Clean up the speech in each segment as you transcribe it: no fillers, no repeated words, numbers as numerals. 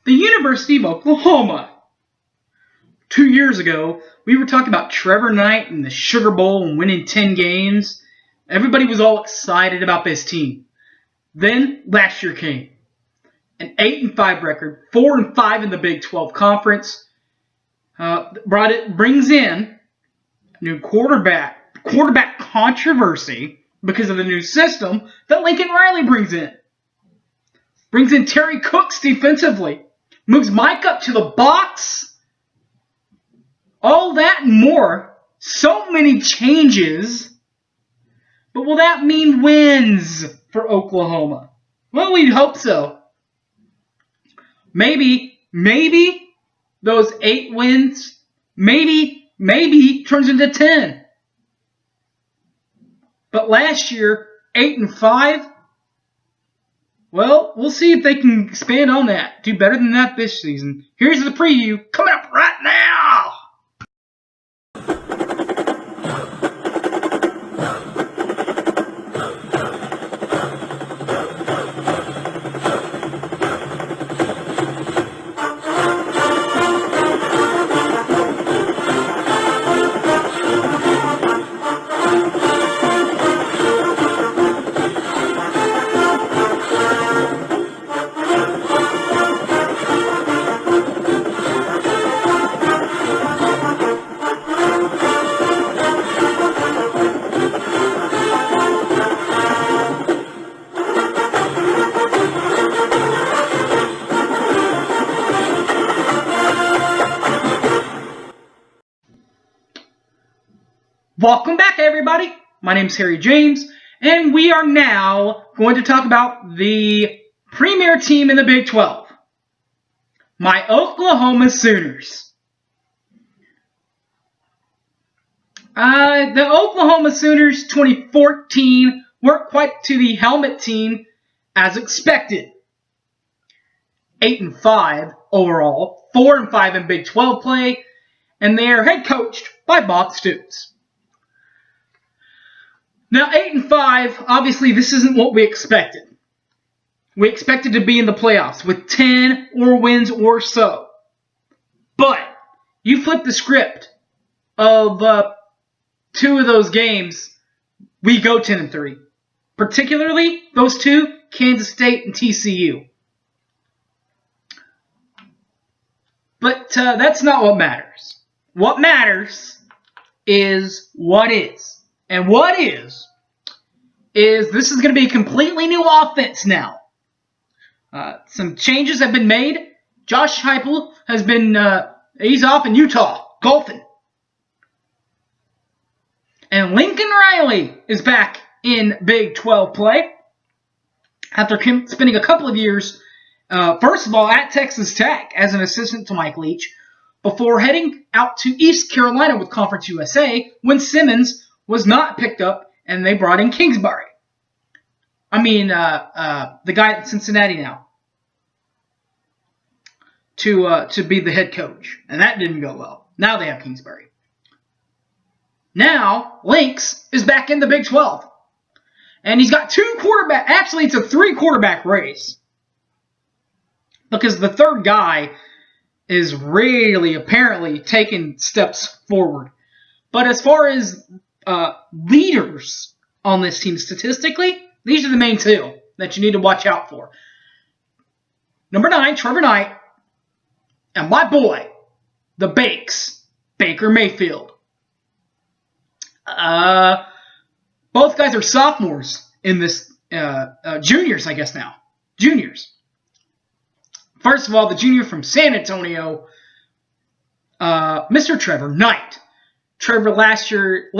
the University of Oklahoma. 2 years ago, we were talking about Trevor Knight and the Sugar Bowl and winning 10 games. Everybody was all excited about this team. Then, last year came. An 8-5 record, 4-5 in the Big 12 Conference. Brings in a new quarterback controversy because of the new system that Lincoln Riley brings in. Brings in Terry Cooks defensively. Moves Mike up to the box. All that and more. So many changes. But will that mean wins for Oklahoma? Well, we'd hope so. Maybe those 8 wins, maybe turns into 10. But last year, 8-5, well, we'll see if they can expand on that. Do better than that this season. Here's the preview coming up right now. Welcome back, everybody. My name is Harry James, and we are now going to talk about the premier team in the Big 12, my Oklahoma Sooners. The Oklahoma Sooners 2014 weren't quite to the helmet team as expected. 8-5 overall, 4-5 in Big 12 play, and they are head coached by Bob Stoops. Now, 8-5, obviously, this isn't what we expected. We expected to be in the playoffs with 10 or wins or so. But you flip the script of 2 of those games, we go 10-3. Particularly those 2, Kansas State and TCU. But that's not what matters. What matters is what is. And what is this is going to be a completely new offense now. Some changes have been made. Josh Heupel has been, he's off in Utah, golfing. And Lincoln Riley is back in Big 12 play. After spending a couple of years, first of all, at Texas Tech as an assistant to Mike Leach, before heading out to East Carolina with Conference USA when Simmons was not picked up, and they brought in Kingsbury. I mean, the guy at Cincinnati now to be the head coach, and that didn't go well. Now they have Kingsbury. Now Lynx is back in the Big 12, and he's got 2 quarterbacks. Actually, it's a 3 quarterback race because the third guy is really apparently taking steps forward. But as far as leaders on this team statistically, these are the main 2 that you need to watch out for. Number 9, Trevor Knight, and my boy, the Bakes, Baker Mayfield. Both guys are sophomores in this, juniors, I guess now. Juniors. First of all, the junior from San Antonio, Mr. Trevor Knight. Trevor last year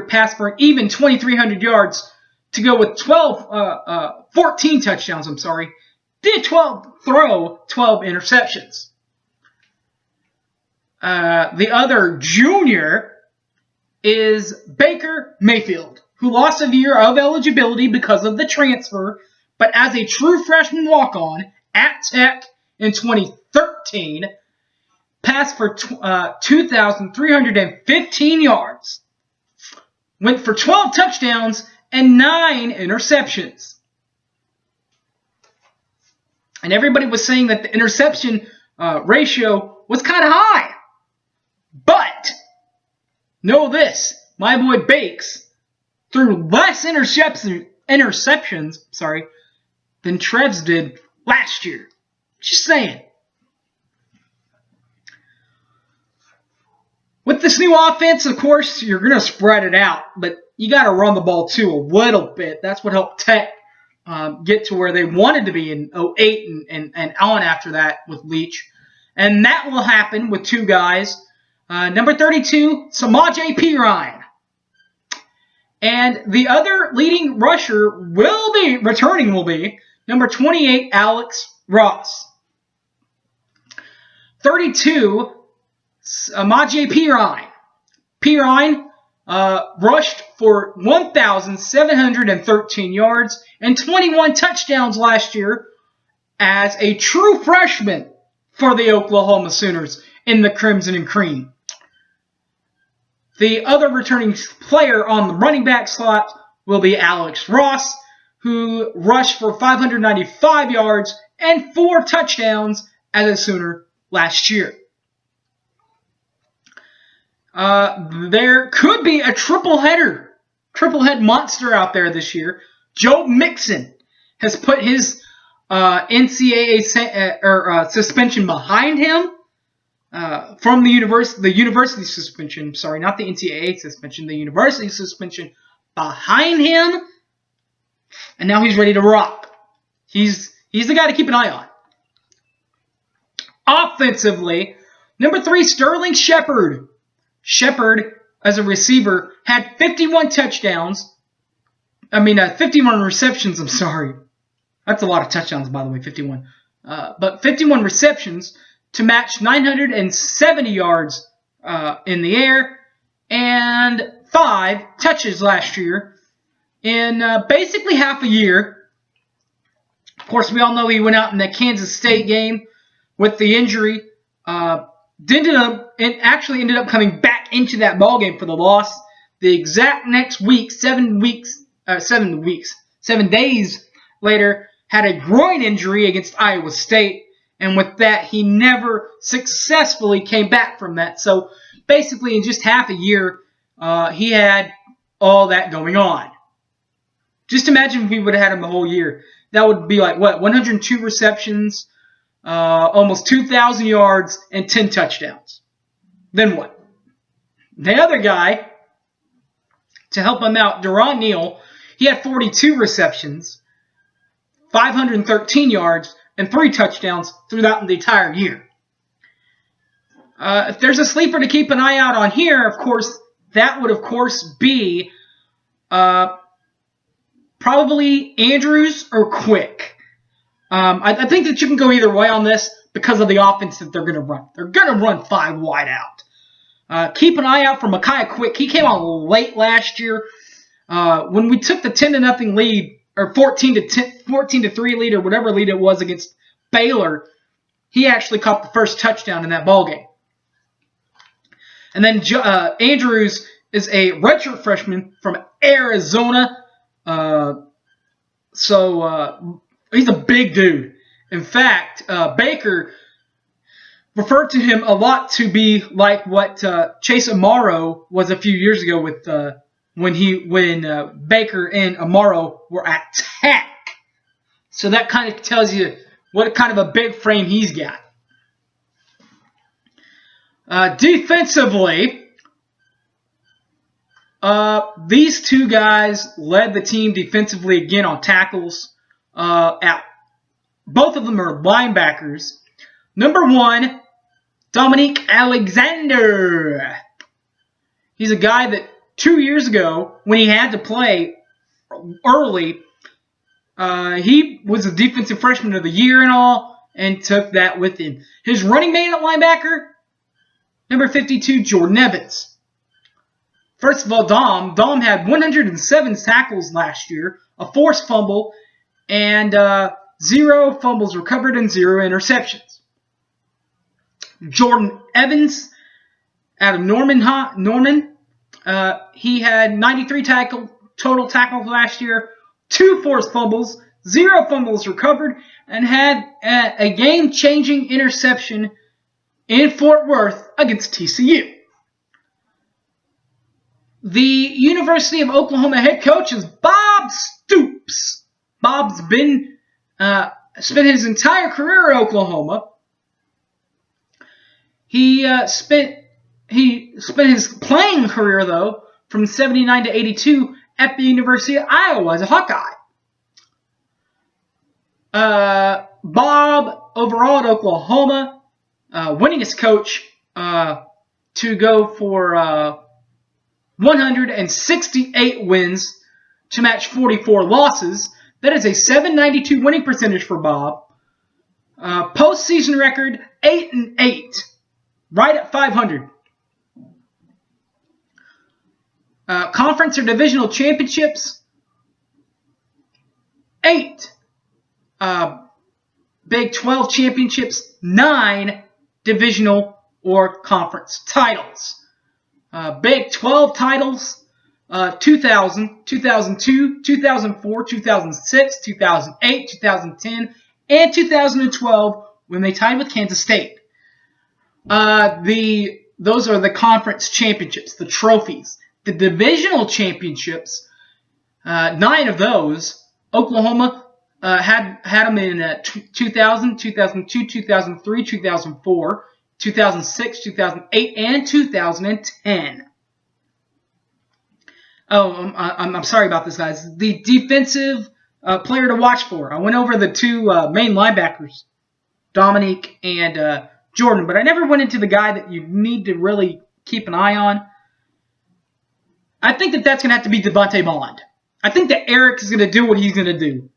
passed for an even 2,300 yards to go with 14 touchdowns, Did 12 interceptions. The other junior is Baker Mayfield, who lost a year of eligibility because of the transfer, but as a true freshman walk-on at Tech in 2013, passed for 2,315 yards, went for 12 touchdowns and 9 interceptions. And everybody was saying that the interception ratio was kind of high. But know this, my boy Bakes threw less interceptions than Trevs did last year. Just saying. With this new offense, of course, you're going to spread it out, but you got to run the ball too a little bit. That's what helped Tech get to where they wanted to be in 2008 and on after that with Leach. And that will happen with two guys. Number 32, Samaje Perine. And the other leading rusher will be number 28, Alex Ross. 32, Samaje Perine. Perine rushed for 1,713 yards and 21 touchdowns last year as a true freshman for the Oklahoma Sooners in the Crimson and Cream. The other returning player on the running back slot will be Alex Ross, who rushed for 595 yards and 4 touchdowns as a Sooner last year. There could be a triple head monster out there this year. Joe Mixon has put his NCAA suspension behind him from the university suspension. Sorry, not the NCAA suspension. The university suspension behind him, and now he's ready to rock. He's the guy to keep an eye on. Offensively, number 3, Sterling Shepard. Shepard, as a receiver, had 51 receptions, I'm sorry. That's a lot of touchdowns, by the way, 51. But 51 receptions to match 970 yards in the air and 5 touches last year in basically half a year. Of course, we all know he went out in that Kansas State game with the injury. Ended up coming back into that ball game for the loss. The exact next week, 7 days later, had a groin injury against Iowa State, and with that, he never successfully came back from that. So basically, in just half a year, he had all that going on. Just imagine if we would have had him the whole year. That would be like, 102 receptions, almost 2,000 yards, and 10 touchdowns. Then what? The other guy, to help him out, Deron Neal, he had 42 receptions, 513 yards, and 3 touchdowns throughout the entire year. If there's a sleeper to keep an eye out on here, of course, that would, be probably Andrews or Quick. I think that you can go either way on this because of the offense that they're going to run. They're going to run 5 wide out. Keep an eye out for Micaiah Quick. He came on late last year. When we took the 10-0 lead, or 14-3 lead, or whatever lead it was against Baylor, he actually caught the first touchdown in that ballgame. And then Andrews is a redshirt freshman from Arizona. So he's a big dude. In fact, Baker referred to him a lot to be like what Chase Amaro was a few years ago with when Baker and Amaro were at Tech. So that kind of tells you what kind of a big frame he's got. Defensively, these two guys led the team defensively again on tackles. Both of them are linebackers. Number 1, Dominique Alexander. He's a guy that 2 years ago, when he had to play early, he was a defensive freshman of the year and all, and took that with him. His running mate at linebacker, number 52, Jordan Evans. First of all, Dom had 107 tackles last year, a forced fumble, and 0 fumbles recovered and 0 interceptions. Jordan Evans out of Norman, he had 93 total tackles last year, 2 forced fumbles, 0 fumbles recovered, and had a game-changing interception in Fort Worth against TCU. The University of Oklahoma head coach is Bob Stoops. Bob's been spent his entire career at Oklahoma. He spent his playing career, though, from 79 to 82 at the University of Iowa as a Hawkeye. Bob, overall at Oklahoma, winningest coach to go for 168 wins to match 44 losses. That is a .792 winning percentage for Bob. Postseason record 8-8, right at 500. Conference or divisional championships, 8. Big 12 championships, 9 divisional or conference titles. Big 12 titles, 2000, 2002, 2004, 2006, 2008, 2010, and 2012 when they tied with Kansas State. Those are the conference championships, the trophies. The divisional championships, 9 of those, Oklahoma had them in 2000, 2002, 2003, 2004, 2006, 2008, and 2010. Oh, I'm sorry about this, guys. The defensive player to watch for. I went over the 2 main linebackers, Dominique and Jordan, but I never went into the guy that you need to really keep an eye on. I think that's going to have to be Devontae Bond. I think that Eric is going to do what he's going to do.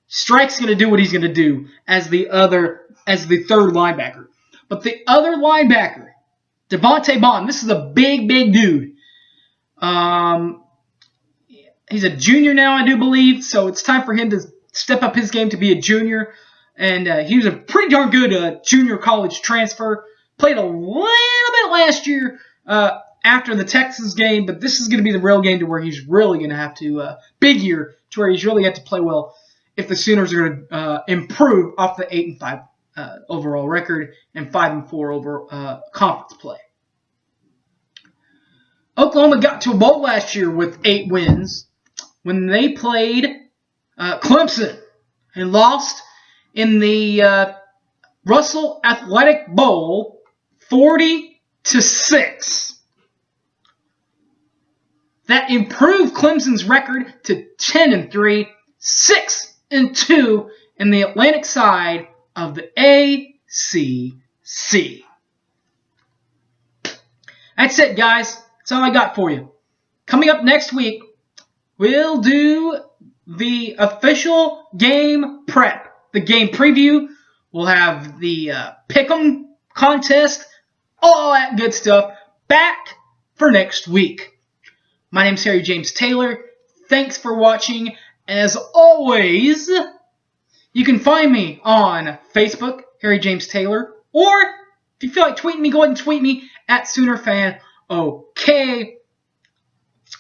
Strike's going to do what he's going to do as the third linebacker. But the other linebacker, Devontae Bond, this is a big, big dude. He's a junior now, I do believe, so it's time for him to step up his game to be a junior. And he was a pretty darn good junior college transfer. Played a little bit last year after the Texas game, but this is going to be the real game to where he's really going to have to, big year, to where he's really got to play well if the Sooners are going to improve off the 8-5 overall record and 5-4 over conference play. Oklahoma got to a bowl last year with 8 wins when they played Clemson and lost in the Russell Athletic Bowl 40-6. That improved Clemson's record to 10-3, 6-2 in the Atlantic side of the ACC. That's it, guys. That's all I got for you. Coming up next week, we'll do the official game prep, the game preview. We'll have the pick'em contest, all that good stuff back for next week. My name's Harry James Taylor. Thanks for watching. As always, you can find me on Facebook, Harry James Taylor, or if you feel like tweeting me, go ahead and tweet me at SoonerFanOK.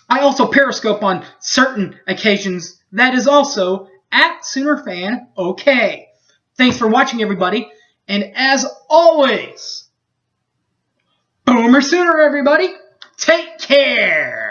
I also Periscope on certain occasions. That is also at SoonerFanOK. Thanks for watching, everybody. And as always, Boomer Sooner, everybody. Take care.